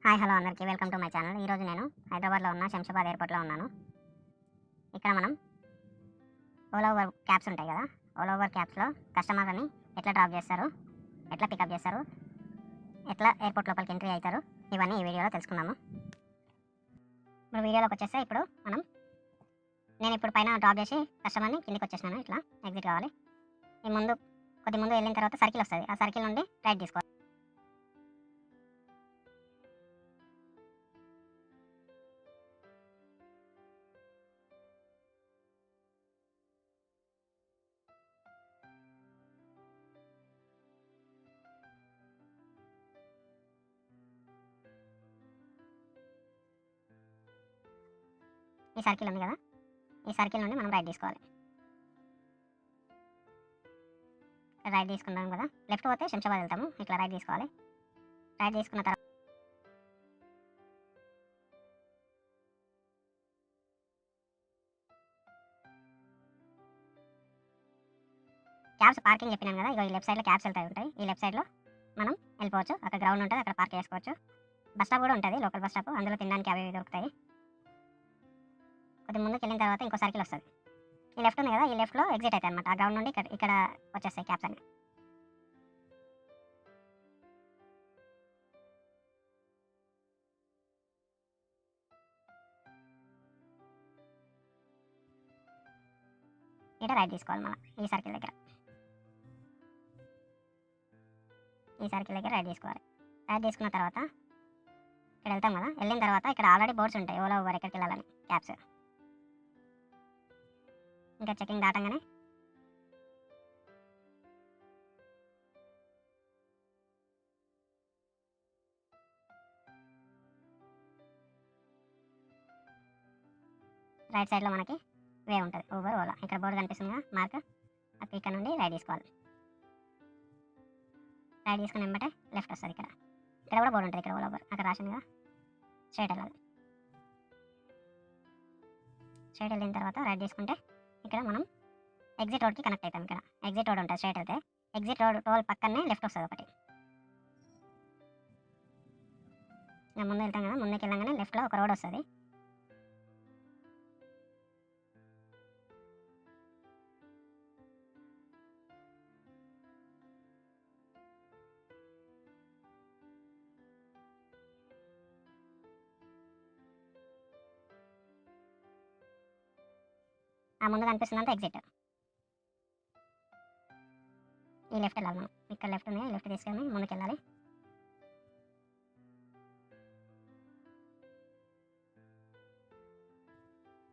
Hi hello అందరికీ welcome to my channel. ఈరోజు నేను హైదరాబాద్లో ఉన్న శంషాబాద్ ఎయిర్పోర్ట్లో ఉన్నాను. ఇక్కడ మనం ఓలా ఓవర్ క్యాబ్స్ ఉంటాయి కదా, ఓలా ఓవర్ క్యాబ్స్లో కస్టమర్లని ఎట్లా డ్రాప్ చేస్తారు, ఎట్లా పికప్ చేస్తారు, ఎట్లా ఎయిర్పోర్ట్ లోపలికి ఎంట్రీ అవుతారు, ఇవన్నీ ఈ వీడియోలో తెలుసుకుందాము. ఇప్పుడు వీడియోలోకి వచ్చేస్తే నేను ఇప్పుడు పైన డ్రాప్ చేసి కస్టమర్ని కిందికి వచ్చేసినాను. ఇట్లా ఎగ్జిట్ కావాలి. ఈ కొద్ది ముందు వెళ్ళిన తర్వాత సర్కిల్ వస్తుంది. ఆ సర్కిల్ నుండి రైట్ తీసుకోవాలి. ఈ సర్కిల్ ఉంది కదా, ఈ సర్కిల్ నుండి మనం రైట్ తీసుకోవాలి. రైట్ తీసుకున్నాం కదా, లెఫ్ట్ పోతే శంషాబాద్ వెళ్తాము. ఇట్లా రైట్ తీసుకోవాలి. రైట్ తీసుకున్న తర్వాత క్యాబ్స్ పార్కింగ్ చెప్పినాం కదా, ఇక ఈ లెఫ్ట్ సైడ్లో క్యాబ్స్ ఉంటాయి. ఈ లెఫ్ట్ సైడ్లో మనం వెళ్ళిపోవచ్చు. అక్కడ గ్రౌండ్ ఉంటుంది, అక్కడ పార్క్ చేసుకోవచ్చు. బస్ స్టాప్ కూడా ఉంటుంది, లోకల్ బస్ స్టాప్. అందులో తినడానికి అవి దొరుకుతాయి. కొద్ది ముందుకు వెళ్ళిన తర్వాత ఇంకో సర్కిల్ వస్తుంది. ఈ లెఫ్ట్ ఉంది కదా, ఈ లెఫ్ట్లో ఎగ్జిట్ అవుతాయి అనమాట. ఆ గ్రౌండ్ నుండి ఇక్కడ వచ్చేస్తాయి క్యాబ్స్ అన్ని. ఇక్కడ రైట్ తీసుకోవాలి. మళ్ళీ ఈ సర్కిల్ దగ్గర రైట్ తీసుకోవాలి. రైట్ తీసుకున్న తర్వాత ఇక్కడ వెళ్తాం కదా, వెళ్ళిన తర్వాత ఇక్కడ ఆల్రెడీ బోర్డ్స్ ఉంటాయి ఓలా ఓవర్ ఎక్కడికి వెళ్ళాలని క్యాబ్స్. ఇంకా చెకింగ్ దాటంగానే రైట్ సైడ్లో మనకి వే ఉంటుంది, ఊబర్ ఓలా. ఇక్కడ బోర్డు కనిపిస్తుంది కదా మార్క్, అక్కడ ఇక్కడ నుండి రైట్ తీసుకోవాలి. రైట్ తీసుకుని వెంబటే లెఫ్ట్ వస్తుంది. ఇక్కడ కూడా బోర్డు ఉంటుంది, ఇక్కడ ఓలా ఓవర్ అక్కడ రాసింది కదా. స్ట్రైట్ వెళ్ళాలి. స్ట్రైట్ వెళ్ళిన తర్వాత రైట్ తీసుకుంటే ఇక్కడ మనం ఎగ్జిట్ రోడ్కి కనెక్ట్ అవుతాం. ఇక్కడ ఎగ్జిట్ రోడ్ ఉంటుంది. స్ట్రైట్ అయితే ఎగ్జిట్ రోడ్ టోల్ పక్కనే లెఫ్ట్ వస్తుంది ఒకటి. ముందు వెళ్తాం కదా, ముందుకు వెళ్ళగానే లెఫ్ట్లో ఒక రోడ్ వస్తుంది. ఆ ముందు కనిపిస్తుందంటే ఎగ్జిట్. ఈ లెఫ్ట్ వెళ్ళాలి మనం. ఇక్కడ లెఫ్ట్ ఉంది, లెఫ్ట్ తీసుకొని ముందుకు వెళ్ళాలి.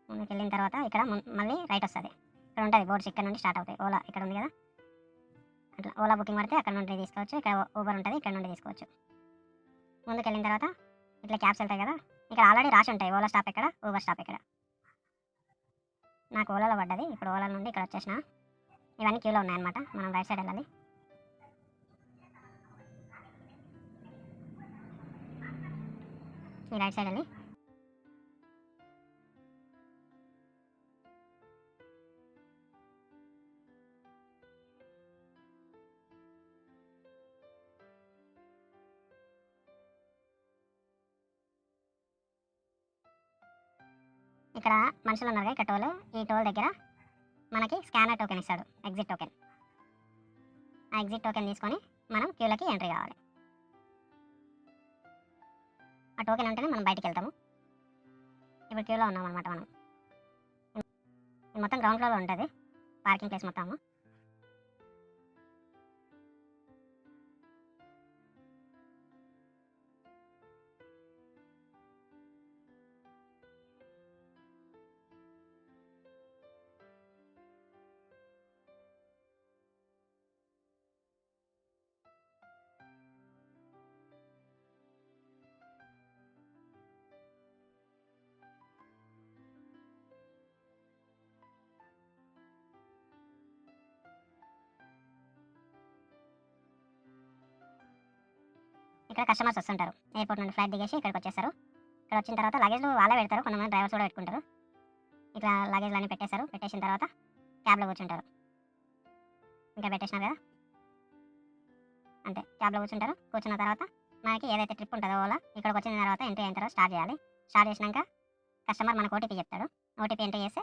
ముందుకు వెళ్ళిన తర్వాత ఇక్కడ మళ్ళీ రైట్ వస్తుంది. ఇక్కడ ఉంటుంది బోర్డ్స్, ఇక్కడ నుండి స్టార్ట్ అవుతాయి. ఓలా ఇక్కడ ఉంది కదా, అట్లా ఓలా బుకింగ్ పడితే అక్కడ నుండి తీసుకోవచ్చు. ఇక్కడ ఊబర్ ఉంటుంది, ఇక్కడ నుండి తీసుకోవచ్చు. ముందుకు వెళ్ళిన తర్వాత ఇట్లా క్యాబ్స్ వెళ్తాయి కదా, ఇక్కడ ఆల్రెడీ రాసి ఉంటాయి ఓలా స్టాప్ ఎక్కడ, ఊబర్ స్టాప్ ఎక్కడ. నాకు ఓలాలో పడ్డది. ఇప్పుడు ఓలా నుండి ఇక్కడ వచ్చేసిన. ఇవన్నీ క్యూలో ఉన్నాయన్నమాట. మనం రైట్ సైడ్ వెళ్ళాలి. ఈ రైట్ సైడ్ వెళ్ళి ఇక్కడ మనుషులు ఉన్నారు కదా, ఇక్కడ టోల్. ఈ టోల్ దగ్గర మనకి స్కానర్ టోకెన్ ఇస్తాడు, ఎగ్జిట్ టోకెన్. ఆ ఎగ్జిట్ టోకెన్ తీసుకొని మనం క్యూలకి ఎంట్రీ కావాలి. ఆ టోకెన్ ఉంటేనే మనం బయటికి వెళ్తాము. ఇప్పుడు క్యూలో ఉన్నాం అనమాట మనం. మొత్తం గ్రౌండ్ ఫ్లోర్లో ఉంటుంది పార్కింగ్ ప్లేస్ మొత్తము. ఇక్కడ కస్టమర్స్ వస్తుంటారు. ఎయిర్పోర్ట్ నుండి ఫ్లైట్ దిగేసి ఇక్కడికి వచ్చేస్తారు. ఇక్కడ వచ్చిన తర్వాత లగేజ్ వాళ్ళే పెడతారు, కొంతమంది డ్రైవర్స్ కూడా పెట్టుకుంటారు. ఇట్లా లగేజ్లు అన్నీ పెట్టేసిన తర్వాత క్యాబ్లో కూర్చుంటారు. ఇంకా పెట్టేసినారు కదా, అంతే. క్యాబ్లో కూర్చున్న తర్వాత మనకి ఏదైతే ట్రిప్ ఉంటుందో ఓలా ఇక్కడికి వచ్చిన తర్వాత ఎంట్రీ అయిన తర్వాత స్టార్ట్ చేయాలి. స్టార్ట్ చేసినాక కస్టమర్ మనకు ఓటీపీ చెప్తాడు. ఓటీపీ ఎంట్రీ చేస్తే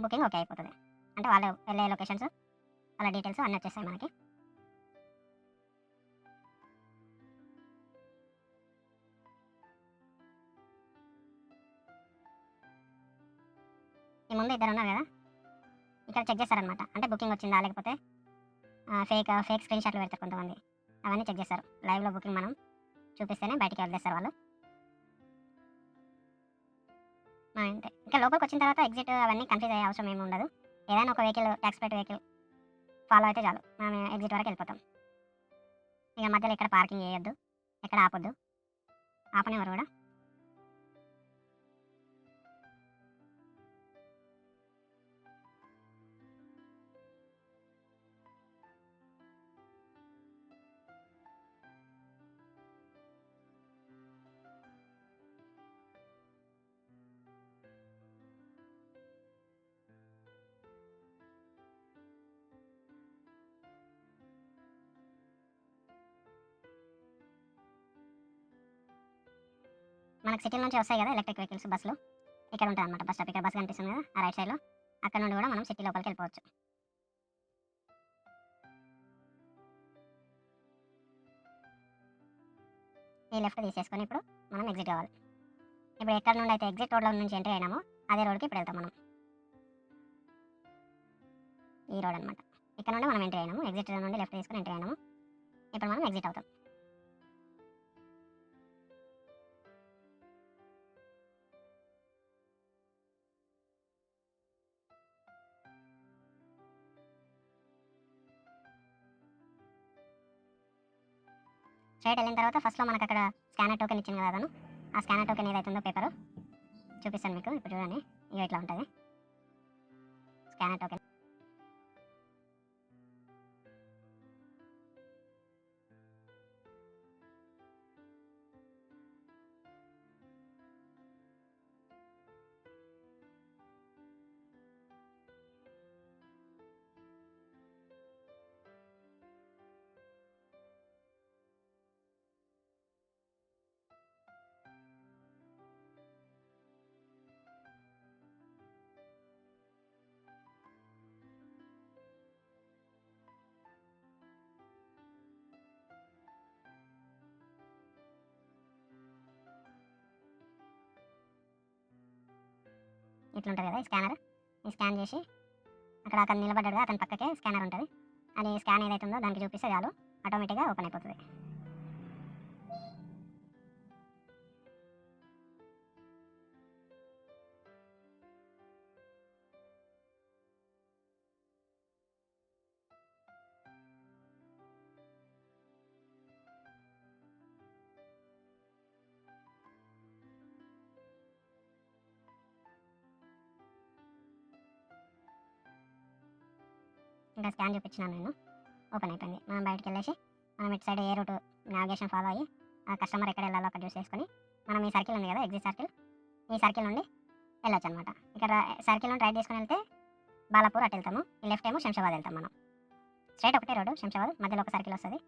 బుకింగ్ ఓకే అయిపోతుంది. అంటే వాళ్ళు వెళ్ళే లొకేషన్స్ వాళ్ళ డీటెయిల్స్ అన్నీ వచ్చేస్తాయి మనకి. ఈ ముందు ఇద్దరు ఉన్నారు కదా, ఇక్కడ చెక్ చేస్తారనమాట. అంటే బుకింగ్ వచ్చిందా లేకపోతే ఫేక్ స్క్రీన్ షాట్లు పెడతారు కొంతమంది, అవన్నీ చెక్ చేస్తారు. లైవ్లో బుకింగ్ మనం చూపిస్తేనే బయటికి వదిలేస్తారు వాళ్ళు. అంతే. ఇంకా లోపలికి వచ్చిన తర్వాత ఎగ్జిట్ అవన్నీ కన్ఫ్యూజ్ అయ్యే అవసరం ఏమి ఉండదు. ఏదైనా ఒక vehicle tax plate vehicle follow అయితే చాలు, మనం ఎగ్జిట్ వరకు వెళ్ళిపోతాం. ఇక మధ్యలో ఎక్కడ పార్కింగ్ చేయొద్దు, ఎక్కడ ఆపొద్దు, ఆపనివ్వరు కూడా. మనకు సిటీ నుంచి వస్తాయి కదా ఎలక్ట్రిక్ వెహికల్స్ బస్సులు, ఇక్కడ ఉంటుంది అనమాట బస్ స్టాప్. ఇక్కడ బస్ కనిపిస్తుంది కదా ఆ రైట్ సైడ్లో, అక్కడ నుండి కూడా మనం సిటీ లోపలికి వెళ్ళిపోవచ్చు. ఈ లెఫ్ట్ తీసేసుకొని ఇప్పుడు మనం ఎగ్జిట్ కావాలి. ఇప్పుడు ఎక్కడ నుండి అయితే ఎగ్జిట్ రోడ్లో నుంచి ఎంట్రీ అయినామో అదే రోడ్కి ఇప్పుడు వెళ్తాం మనం. ఈ రోడ్ అనమాట. ఇక్కడ నుండి మనం ఎంట్రీ అయినాము, ఎగ్జిట్ నుండి లెఫ్ట్ తీసుకొని ఎంట్రీ అయినాము. ఇప్పుడు మనం ఎగ్జిట్ అవుతాం. స్ట్రైట్ వెళ్ళిన తర్వాత ఫస్ట్లో మనకు అక్కడ స్కానర్ టోకెన్ ఇచ్చింది కదా అతను, ఆ స్కానర్ టోకెన్ ఏదైతుందో పేపరు చూపిస్తాను మీకు. ఇప్పుడు చూడండి, ఇక ఇట్లా ఉంటుంది స్కానర్ టోకెన్. ఇట్లా ఉంటుంది కదా ఈ స్కానర్. ఈ స్కాన్ చేసి అక్కడ అతను నిలబడ్డాడు కదా, అతని పక్కకే స్కానర్ ఉంటుంది. అది స్కాన్ ఏదైతే ఉందో దానికి చూపిస్తే చాలు, ఆటోమేటిక్గా ఓపెన్ అయిపోతుంది. ఇంకా స్కాన్ చూపించినాను నేను, ఓపెన్ అయిపోయింది. మనం బయటకు వెళ్ళేసి మనం ఇటు సైడ్ ఏ రూట్ నావిగేషన్ ఫాలో అయ్యి ఆ కస్టమర్ ఎక్కడ వెళ్ళాలో అక్కడ చూస్ చేసుకొని మనం ఈ సర్కిల్ ఉంది కదా ఎగ్జిట్ సర్కిల్, ఈ సర్కిల్ నుండి వెళ్ళొచ్చు అనమాట. ఇక్కడ సర్కిల్ నుండి రైట్ తీసుకొని వెళ్తే బాలాపూర్ అటు వెళ్తాము, ఈ లెఫ్ట్ ఏమో శంషాబాద్ వెళ్తాం మనం. స్ట్రైట్ ఒకటే రోడ్డు శంషాబాద్, మధ్యలో ఒక సర్కిల్ వస్తుంది.